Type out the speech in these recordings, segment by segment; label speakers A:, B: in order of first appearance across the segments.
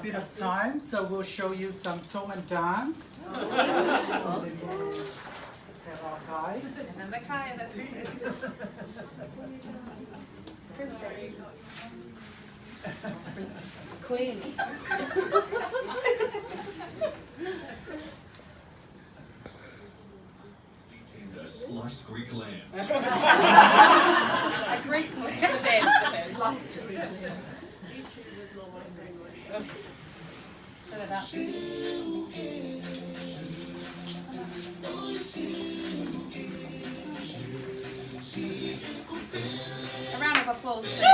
A: bit of time, so we'll show you some Tongan dance. And then we'll have our kai.
B: And then the kai and the princess. Princess. Queen.
C: A sliced Greek lamb.
B: A Greek lamb. Sliced. A round of applause, please.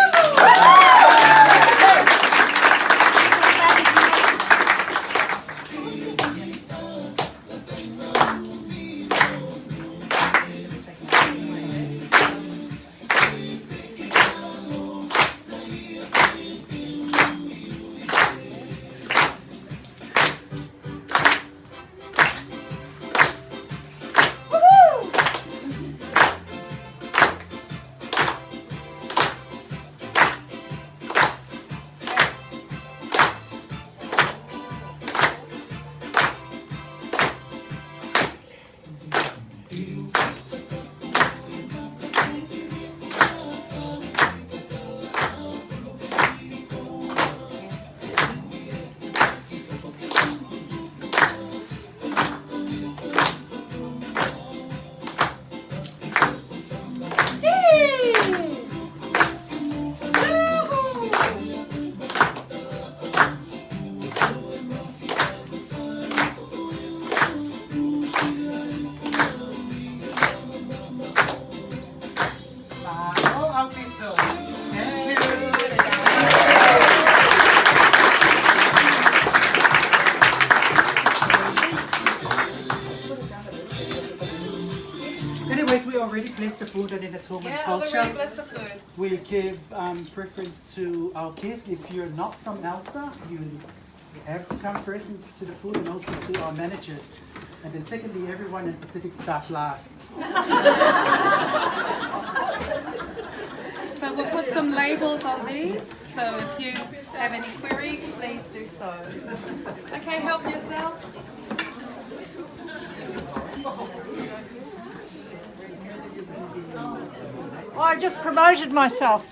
A: Anyways, we already blessed the food, and in the Tongan culture, we give preference to our guests. If you're not from Elsa, you have to come first to the food, and also to our managers. And then secondly, everyone in Pacific staff last.
B: So we'll put some labels on these. So if you have any queries, please do so. Okay, help yourself.
D: I just promoted myself.